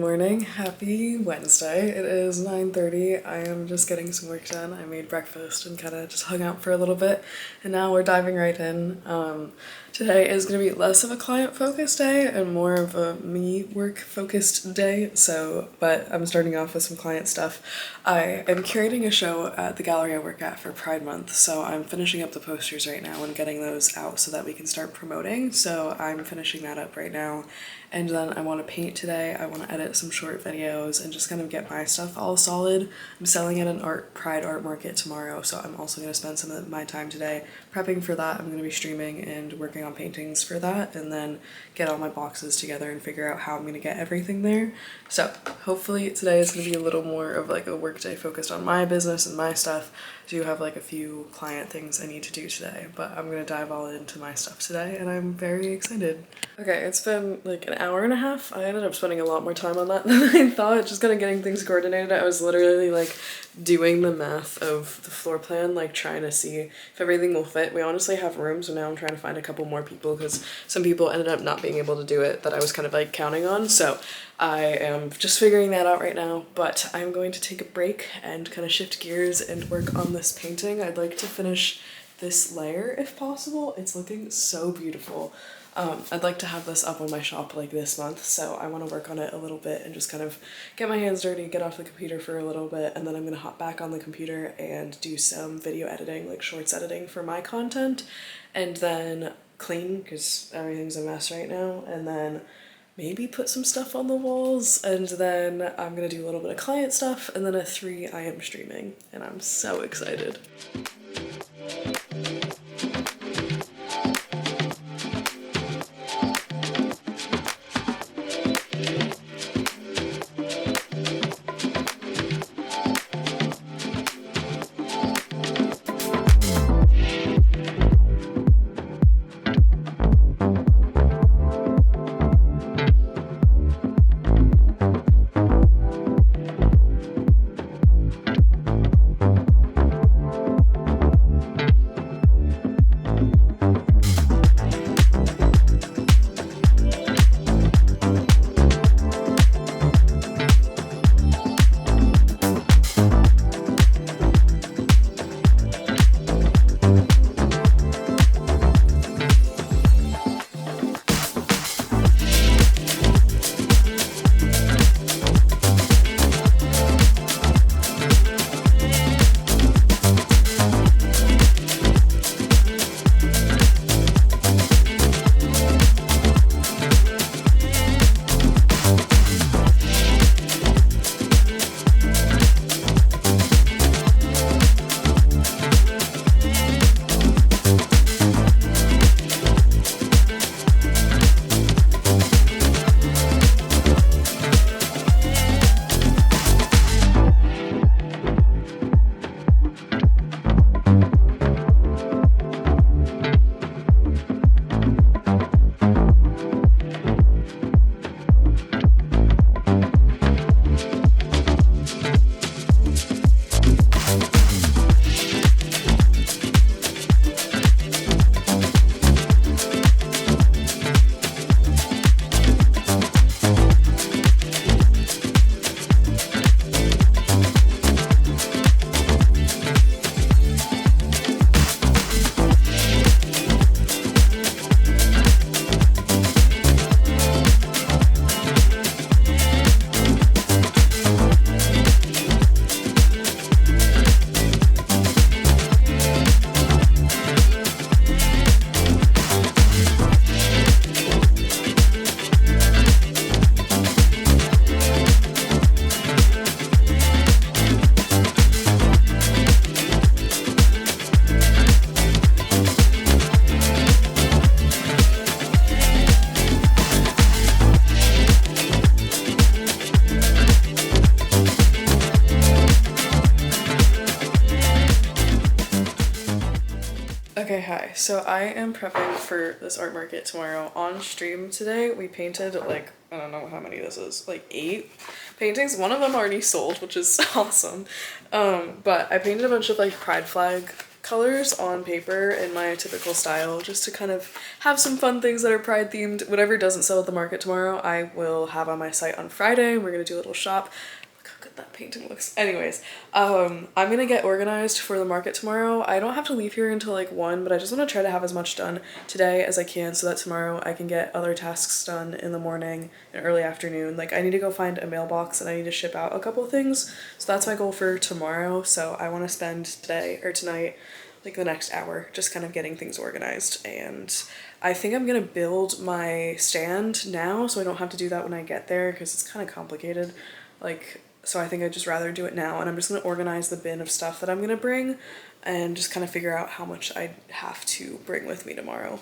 morning. Happy Wednesday. It is 9:30. I am just getting some work done. I made breakfast and kind of just hung out for a little bit, and now we're diving right in. Today is going to be less of a client-focused day and more of a me work-focused day, but I'm starting off with some client stuff. I am curating a show at the gallery I work at for Pride Month, so I'm finishing up the posters right now and getting those out so that we can start promoting. So I'm finishing that up right now. And then I want to paint today. I want to edit some short videos and just kind of get my stuff all solid. I'm selling at an Pride art market tomorrow, so I'm also going to spend some of my time today prepping for that. I'm going to be streaming and working on paintings for that, and then get all my boxes together and figure out how I'm going to get everything there. So hopefully today is going to be a little more of like a work day focused on my business and my stuff. I do have like a few client things I need to do today, but I'm going to dive all into my stuff today, and I'm very excited. Okay, it's been like an hour and a half. I ended up spending a lot more time on that than I thought, just kind of getting things coordinated. I was literally like doing the math of the floor plan, like trying to see if everything will fit. We honestly have room, so now I'm trying to find a couple more people because some people ended up not being able to do it that I was kind of like counting on. So I am just figuring that out right now, but I'm going to take a break and kind of shift gears and work on this painting. I'd like to finish this layer if possible. It's looking so beautiful. I'd like to have this up on my shop like this month, so I want to work on it a little bit and just kind of get my hands dirty, get off the computer for a little bit, and then I'm going to hop back on the computer and do some video editing, like shorts editing for my content, and then clean because everything's a mess right now, and then maybe put some stuff on the walls, and then I'm going to do a little bit of client stuff, and then at 3 I am streaming, and I'm so excited. Okay, hi. So I am prepping for this art market tomorrow. On stream today, we painted like, I don't know how many this is, like 8 paintings. One of them already sold, which is awesome. But I painted a bunch of like pride flag colors on paper in my typical style just to kind of have some fun things that are Pride themed. Whatever doesn't sell at the market tomorrow, I will have on my site on Friday. We're gonna do a little shop. Look how good that painting looks. Anyways, I'm gonna get organized for the market tomorrow. I don't have to leave here until like 1, but I just want to try to have as much done today as I can so that tomorrow I can get other tasks done in the morning and early afternoon. Like I need to go find a mailbox and I need to ship out a couple of things. So that's my goal for tomorrow. So I want to spend today or tonight, like the next hour, just kind of getting things organized. And I think I'm gonna build my stand now so I don't have to do that when I get there because it's kind of complicated. Like, so I think I'd just rather do it now, and I'm just gonna organize the bin of stuff that I'm gonna bring and just kind of figure out how much I have to bring with me tomorrow.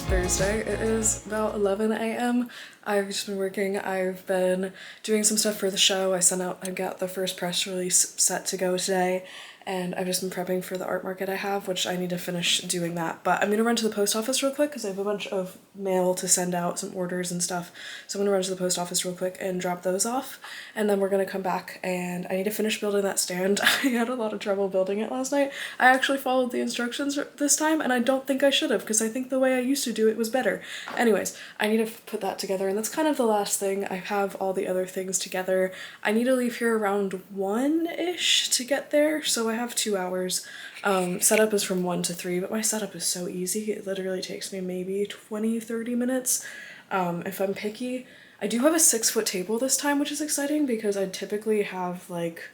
Thursday. It is about 11 a.m. I've just been working. I've been doing some stuff for the show. I got the first press release set to go today, and I've just been prepping for the art market I have, which I need to finish doing that. But I'm gonna run to the post office real quick because I have a bunch of mail to send out, some orders and stuff. So I'm gonna run to the post office real quick and drop those off, and then we're gonna come back and I need to finish building that stand. I had a lot of trouble building it last night. I actually followed the instructions this time, and I don't think I should have because I think the way I used to do it was better. Anyways, I need to put that together, and that's kind of the last thing. I have all the other things together. I need to leave here around 1-ish to get there, so I have 2 hours. Setup is from 1 to 3, but my setup is so easy. It literally takes me maybe 20-30 minutes if I'm picky. I do have a 6-foot table this time, which is exciting because I typically have like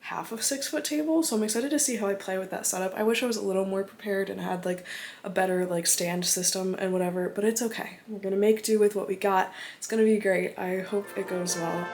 half of 6-foot table, so I'm excited to see how I play with that setup. I wish I was a little more prepared and had like a better like stand system and whatever, but it's okay. We're gonna make do with what we got. It's gonna be great. I hope it goes well.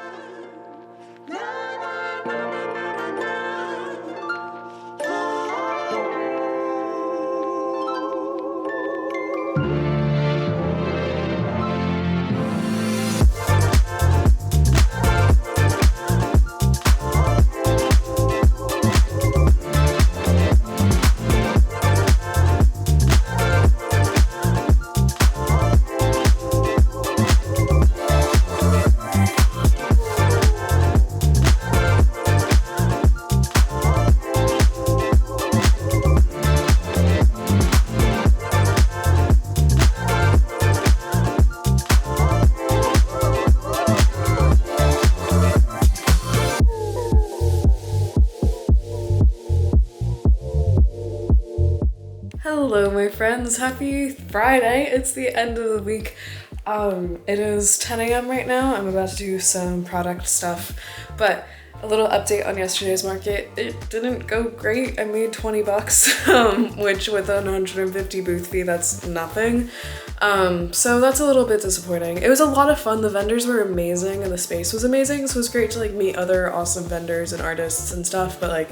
Hello my friends, happy Friday. It's the end of the week. It is 10 a.m. right now. I'm about to do some product stuff, but a little update on yesterday's market. It didn't go great. I made 20 bucks, which with a 150 booth fee, that's nothing. So that's a little bit disappointing. It was a lot of fun. The vendors were amazing and the space was amazing. So it was great to like meet other awesome vendors and artists and stuff, but like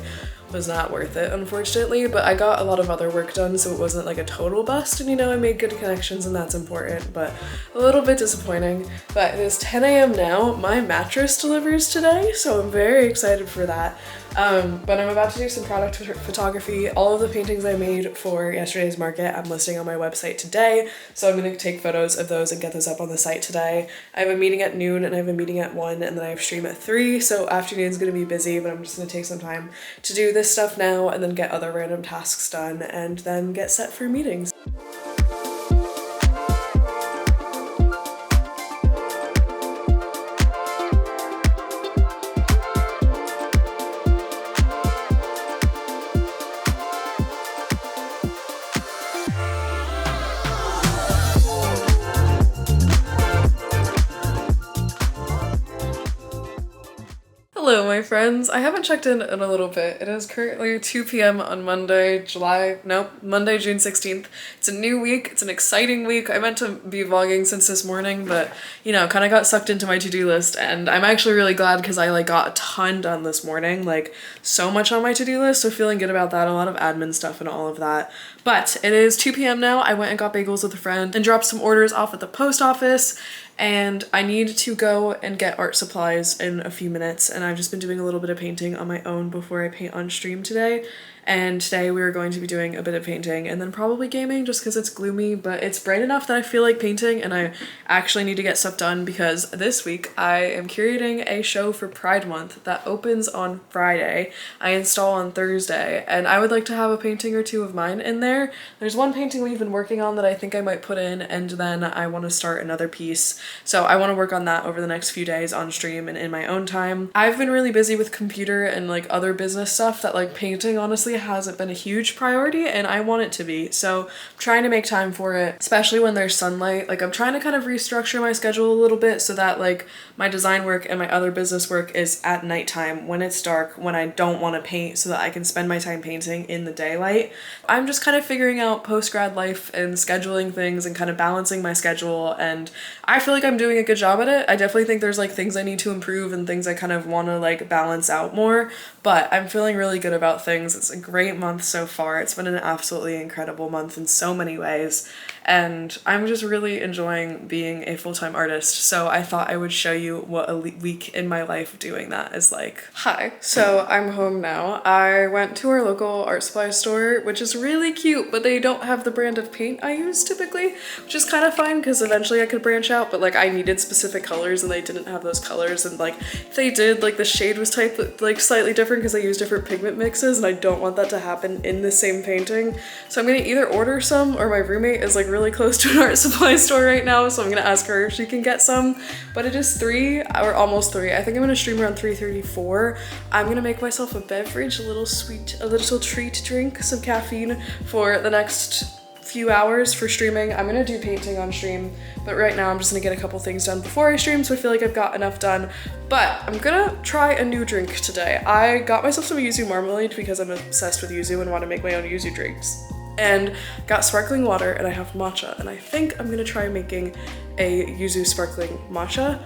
was not worth it, unfortunately. But I got a lot of other work done, so it wasn't like a total bust, and you know, I made good connections and that's important, but a little bit disappointing. But it is 10 a.m. now. My mattress delivers today, so I'm very excited for that. But I'm about to do some product photography. All of the paintings I made for yesterday's market I'm listing on my website today, so I'm going to take photos of those and get those up on the site today. I have a meeting at noon and I have a meeting at 1, and then I have stream at 3, so afternoon's going to be busy, but I'm just going to take some time to do this stuff now and then get other random tasks done and then get set for meetings. Hello my friends, I haven't checked in a little bit. It is currently 2 p.m. on Monday, Monday, June 16th. It's a new week, it's an exciting week. I meant to be vlogging since this morning, but you know, kind of got sucked into my to-do list, and I'm actually really glad because I like got a ton done this morning, like so much on my to-do list, so feeling good about that, a lot of admin stuff and all of that. But it is 2 p.m. now. I went and got bagels with a friend and dropped some orders off at the post office, and I need to go and get art supplies in a few minutes, and I've just been doing a little bit of painting on my own before I paint on stream today. And today we are going to be doing a bit of painting and then probably gaming just because it's gloomy, but it's bright enough that I feel like painting, and I actually need to get stuff done because this week I am curating a show for Pride Month that opens on Friday. I install on Thursday, and I would like to have a painting or two of mine in there. There's one painting we've been working on that I think I might put in, and then I want to start another piece. So I want to work on that over the next few days on stream and in my own time. I've been really busy with computer and like other business stuff that like painting honestly hasn't been a huge priority, and I want it to be. So I'm trying to make time for it, especially when there's sunlight. Like I'm trying to kind of restructure my schedule a little bit so that like my design work and my other business work is at nighttime when it's dark, when I don't want to paint, so that I can spend my time painting in the daylight. I'm just kind of figuring out post-grad life and scheduling things and kind of balancing my schedule, and I feel like I'm doing a good job at it. I definitely think there's like things I need to improve and things I kind of want to like balance out more, but I'm feeling really good about things. It's a great month so far. It's been an absolutely incredible month in so many ways, and I'm just really enjoying being a full-time artist. So I thought I would show you what a week in my life doing that is like. Hi, so I'm home now. I went to our local art supply store, which is really cute, but they don't have the brand of paint I use typically, which is kind of fine because eventually I could branch out, but like I needed specific colors and they didn't have those colors, and like if they did, like the shade was like slightly different because they use different pigment mixes, and I don't want that to happen in the same painting. So I'm gonna either order some, or my roommate is like really close to an art supply store right now, so I'm gonna ask her if she can get some. But it is 3 or almost 3. I think I'm gonna stream around 3:34. I'm gonna make myself a beverage, a little treat drink, some caffeine for the next few hours for streaming. I'm gonna do painting on stream, but right now I'm just gonna get a couple things done before I stream, so I feel like I've got enough done. But I'm gonna try a new drink today. I got myself some yuzu marmalade because I'm obsessed with yuzu and want to make my own yuzu drinks, and got sparkling water, and I have matcha, and I think I'm gonna try making a yuzu sparkling matcha.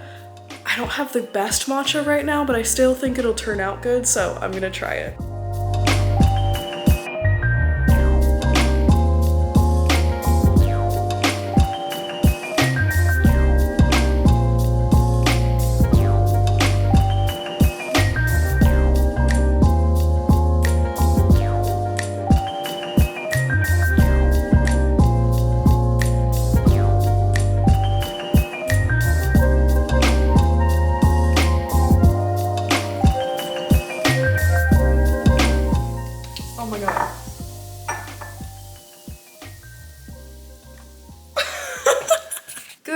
I don't have the best matcha right now, but I still think it'll turn out good, so I'm gonna try it.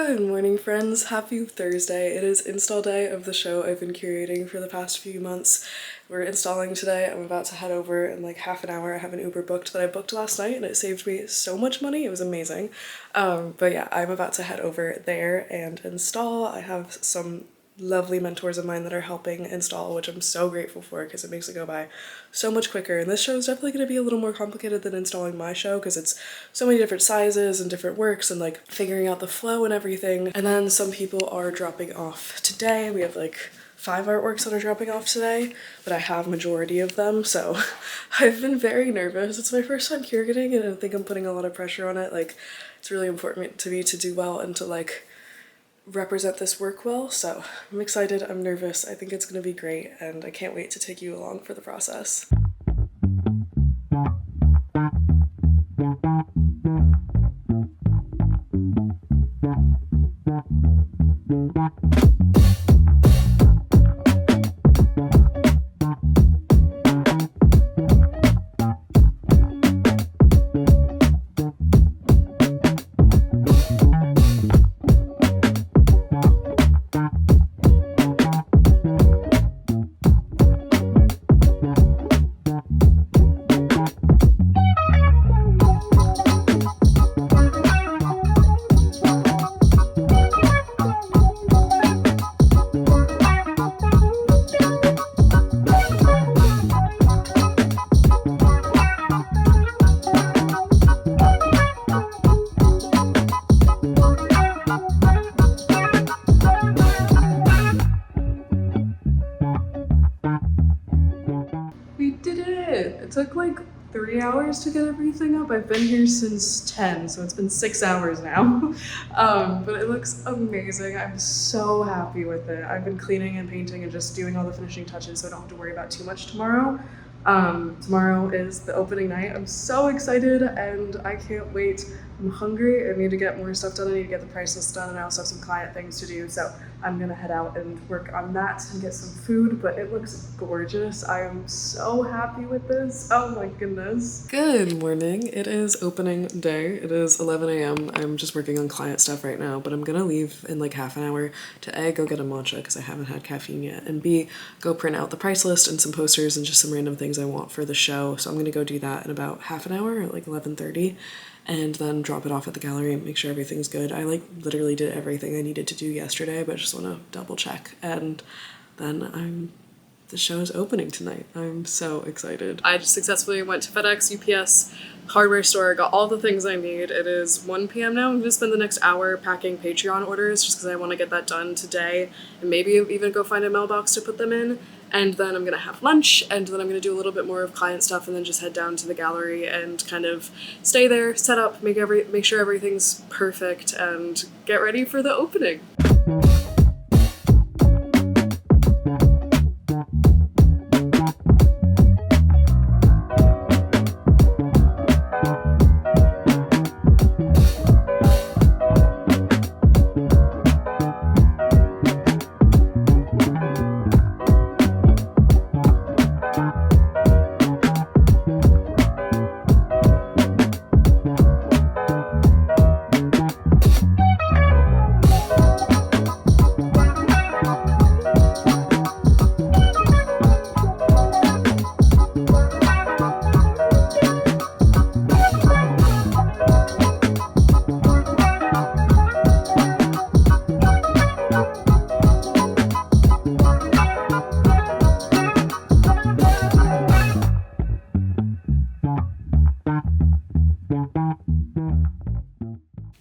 Good morning, friends. Happy Thursday. It is install day of the show I've been curating for the past few months. We're installing today. I'm about to head over in like half an hour. I have an Uber booked that I booked last night and it saved me so much money. It was amazing. But yeah, I'm about to head over there and install. I have some lovely mentors of mine that are helping install, which I'm so grateful for because it makes it go by so much quicker. And this show is definitely going to be a little more complicated than installing my show because it's so many different sizes and different works and like figuring out the flow and everything. And then some people are dropping off today. We have like 5 artworks that are dropping off today, but I have majority of them, so I've been very nervous. It's my first time curating and I think I'm putting a lot of pressure on it. Like, it's really important to me to do well and to like represent this work well, so I'm excited, I'm nervous, I think it's gonna be great, and I can't wait to take you along for the process. It took like 3 hours to get everything up. I've been here since 10, so it's been 6 hours now. But it looks amazing. I'm so happy with it. I've been cleaning and painting and just doing all the finishing touches so I don't have to worry about too much tomorrow. Tomorrow is the opening night. I'm so excited and I can't wait. I'm hungry. I need to get more stuff done. I need to get the price list done and I also have some client things to do. So I'm gonna head out and work on that and get some food, but it looks gorgeous. I am so happy with this. Oh my goodness. Good morning. It is opening day. It is 11 a.m. I'm just working on client stuff right now, but I'm gonna leave in like half an hour to A, go get a matcha because I haven't had caffeine yet, and B, go print out the price list and some posters and just some random things I want for the show. So I'm gonna go do that in about half an hour at like 11:30. And then drop it off at the gallery and make sure everything's good. I like literally did everything I needed to do yesterday, but I just want to double check. And then the show is opening tonight. I'm so excited. I just successfully went to FedEx, UPS, hardware store, got all the things I need. It is 1 p.m. now. I'm gonna spend the next hour packing Patreon orders just because I want to get that done today and maybe even go find a mailbox to put them in. And then I'm gonna have lunch, and then I'm gonna do a little bit more of client stuff, and then just head down to the gallery and kind of stay there, set up, make sure everything's perfect, and get ready for the opening.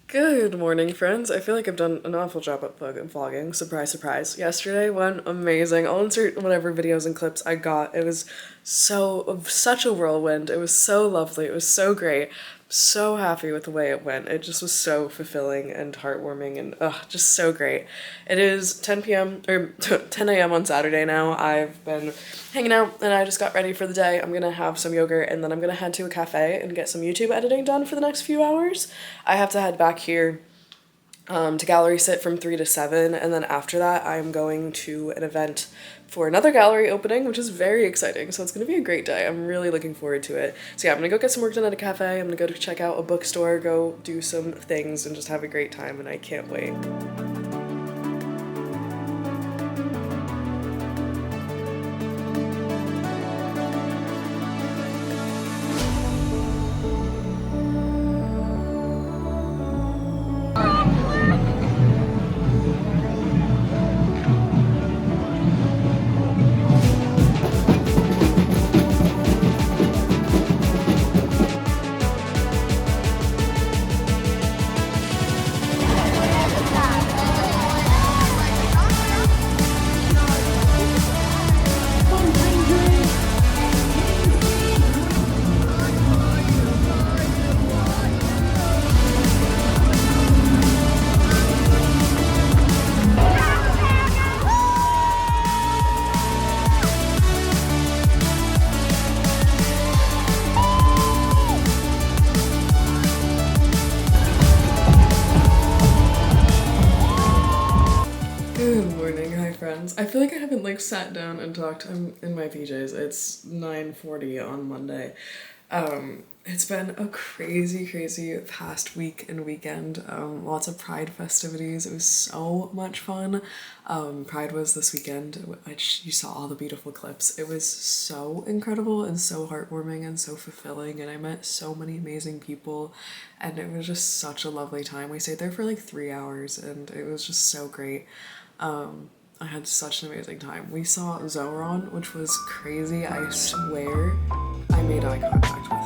Good morning, friends. I feel like I've done an awful job at vlogging. Surprise, surprise. Yesterday went amazing. I'll insert whatever videos and clips I got. It was such a whirlwind. It was so lovely. It was so great. So happy with the way it went. It just was so fulfilling and heartwarming and just so great. It is 10 p.m. or 10 a.m. on Saturday now. I've been hanging out and I just got ready for the day. I'm gonna have some yogurt and then I'm gonna head to a cafe and get some YouTube editing done for the next few hours. I have to head back here to gallery sit from 3 to 7, and then after that I'm going to an event for another gallery opening, which is very exciting. So it's gonna be a great day. I'm really looking forward to it. So yeah, I'm gonna go get some work done at a cafe. I'm gonna go to check out a bookstore, go do some things, and just have a great time, and I can't wait. Good morning, hi friends. I feel like I haven't like sat down and talked. I'm in my PJs. It's 9:40 on Monday. It's been a crazy past week and weekend. Lots of Pride festivities. It was so much fun. Pride was this weekend, which you saw all the beautiful clips. It was so incredible and so heartwarming and so fulfilling, and I met so many amazing people, and it was just such a lovely time. We stayed there for like 3 hours, and it was just so great. I had such an amazing time. We saw Zoran, which was crazy. I swear I made eye contact with